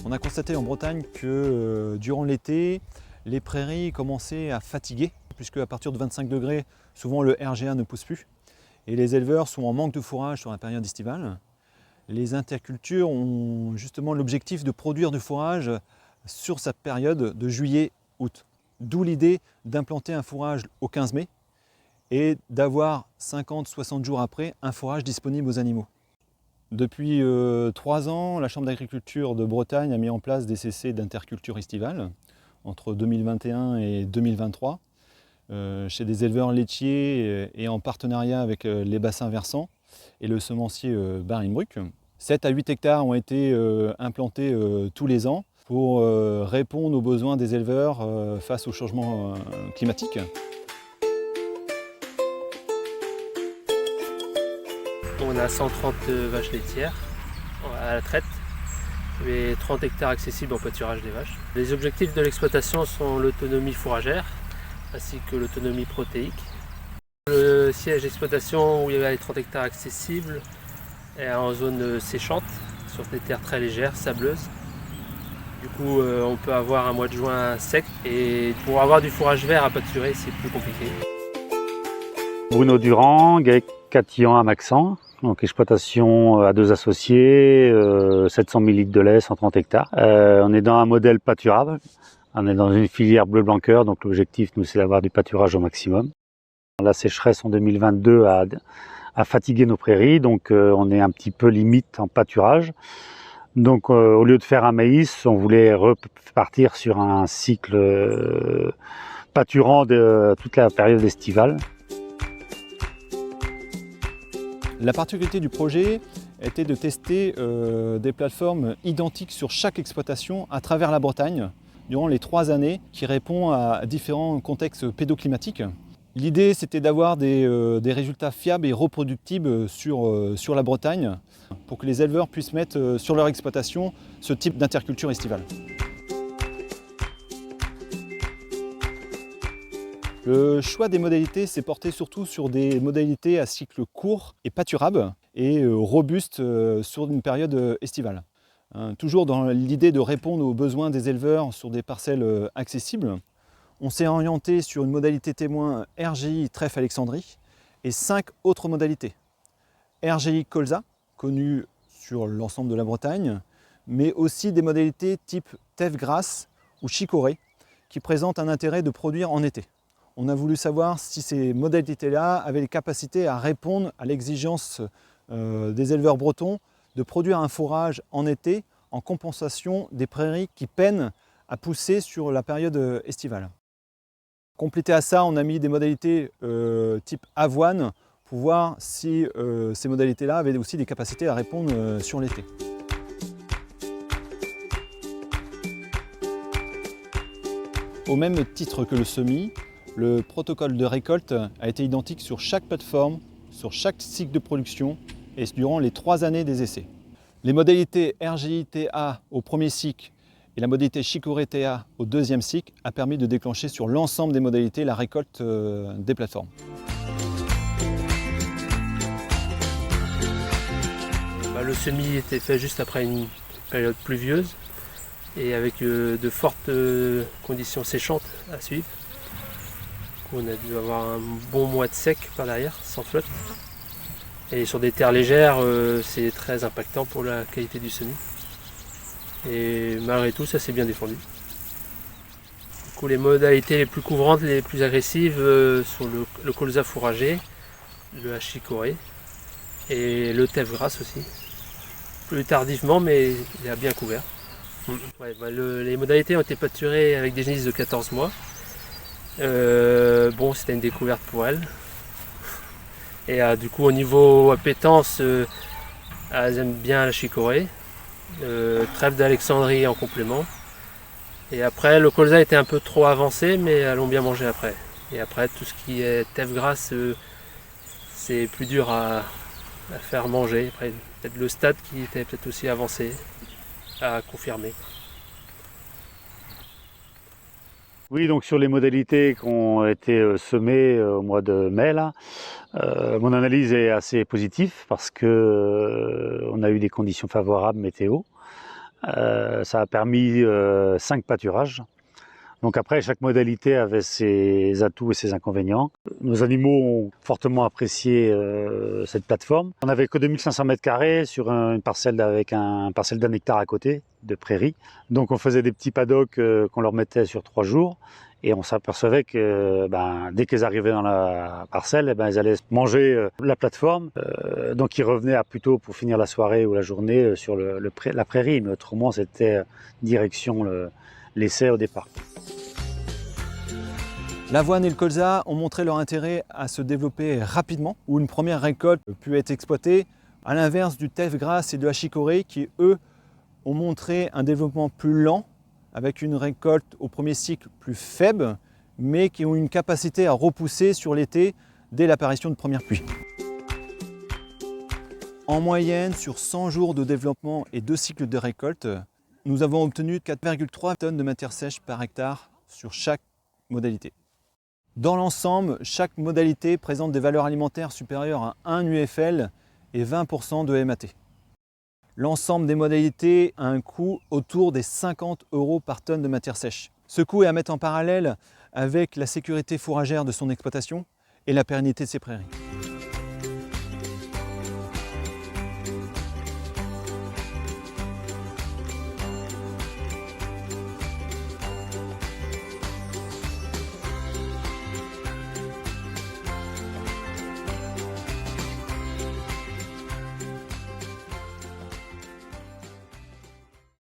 On a constaté en Bretagne que durant l'été, les prairies commençaient à fatiguer, puisque à partir de 25 degrés, souvent le RGA ne pousse plus. Et les éleveurs sont en manque de fourrage sur la période estivale. Les intercultures ont justement l'objectif de produire du fourrage sur cette période de juillet-août. D'où l'idée d'implanter un fourrage au 15 mai et d'avoir 50-60 jours après un fourrage disponible aux animaux. Depuis 3 ans, la Chambre d'agriculture de Bretagne a mis en place des CC d'interculture estivale entre 2021 et 2023 chez des éleveurs laitiers et en partenariat avec les bassins versants et le semencier Barenbrück. 7 à 8 hectares ont été implantés tous les ans pour répondre aux besoins des éleveurs face au changement climatique. On a 130 vaches laitières à la traite et 30 hectares accessibles en pâturage des vaches. Les objectifs de l'exploitation sont l'autonomie fourragère ainsi que l'autonomie protéique. Le siège d'exploitation où il y a les 30 hectares accessibles est en zone séchante, sur des terres très légères, sableuses. Du coup, on peut avoir un mois de juin sec et pour avoir du fourrage vert à pâturer, c'est plus compliqué. Bruno Durand, GAEC Catillon à Maxent, donc exploitation à 2 associés, 700 000 litres de lait, 130 hectares. On est dans un modèle pâturable, on est dans une filière bleu blanc cœur, donc l'objectif nous c'est d'avoir du pâturage au maximum. La sécheresse en 2022 a fatigué nos prairies, donc on est un petit peu limite en pâturage. Donc au lieu de faire un maïs, on voulait repartir sur un cycle pâturant de toute la période estivale. La particularité du projet était de tester des plateformes identiques sur chaque exploitation à travers la Bretagne durant les 3 années qui répondent à différents contextes pédoclimatiques. L'idée c'était d'avoir des résultats fiables et reproductibles sur la Bretagne pour que les éleveurs puissent mettre sur leur exploitation ce type d'interculture estivale. Le choix des modalités s'est porté surtout sur des modalités à cycle court et pâturable et robuste sur une période estivale. Toujours dans l'idée de répondre aux besoins des éleveurs sur des parcelles accessibles, on s'est orienté sur une modalité témoin RGI Trèfle Alexandrie et 5 autres modalités. RGI colza, connue sur l'ensemble de la Bretagne, mais aussi des modalités type teff grasse ou chicorée qui présentent un intérêt de produire en été. On a voulu savoir si ces modalités-là avaient les capacités à répondre à l'exigence des éleveurs bretons de produire un fourrage en été en compensation des prairies qui peinent à pousser sur la période estivale. Complété à ça, on a mis des modalités type avoine pour voir si ces modalités-là avaient aussi des capacités à répondre sur l'été. Au même titre que le semis, le protocole de récolte a été identique sur chaque plateforme, sur chaque cycle de production et durant les 3 années des essais. Les modalités RGI-TA au premier cycle et la modalité Chicorée-TA au deuxième cycle a permis de déclencher sur l'ensemble des modalités la récolte des plateformes. Le semis était fait juste après une période pluvieuse et avec de fortes conditions séchantes à suivre. On a dû avoir un bon mois de sec par derrière, sans flotte. Et sur des terres légères, c'est très impactant pour la qualité du semis. Et malgré tout, ça s'est bien défendu. Du coup, les modalités les plus couvrantes, les plus agressives sont le colza fourragé, le chicorée et le teff grasse aussi. Plus tardivement, mais il a bien couvert. Ouais, les modalités ont été pâturées avec des génisses de 14 mois. Bon, c'était une découverte pour elle. Et du coup, au niveau appétence, elles aiment bien la chicorée. Trèfle d'Alexandrie en complément. Et après, le colza était un peu trop avancé, mais elles l'ont bien mangé après. Et après, tout ce qui est teff grasse, c'est plus dur à faire manger. Après, peut-être le stade qui était peut-être aussi avancé à confirmer. Oui, donc sur les modalités qui ont été semées au mois de mai, là, mon analyse est assez positive parce que on a eu des conditions favorables météo. Ça a permis 5 pâturages. Donc après, chaque modalité avait ses atouts et ses inconvénients. Nos animaux ont fortement apprécié cette plateforme. On n'avait que 2500 m² sur une parcelle avec un parcelle d'1 hectare à côté de prairie. Donc on faisait des petits paddocks qu'on leur mettait sur 3 jours. Et on s'apercevait que dès qu'ils arrivaient dans la parcelle, ils allaient manger la plateforme. Donc ils revenaient plutôt pour finir la soirée ou la journée sur la prairie. Mais autrement, c'était direction l'essai au départ. L'avoine et le colza ont montré leur intérêt à se développer rapidement, où une première récolte a pu être exploitée, à l'inverse du teff grasse et de la chicorée qui, eux, ont montré un développement plus lent, avec une récolte au premier cycle plus faible, mais qui ont une capacité à repousser sur l'été dès l'apparition de premières pluies. En moyenne, sur 100 jours de développement et 2 cycles de récolte, nous avons obtenu 4,3 tonnes de matière sèche par hectare sur chaque modalité. Dans l'ensemble, chaque modalité présente des valeurs alimentaires supérieures à 1 UFL et 20% de MAT. L'ensemble des modalités a un coût autour des 50 € par tonne de matière sèche. Ce coût est à mettre en parallèle avec la sécurité fourragère de son exploitation et la pérennité de ses prairies.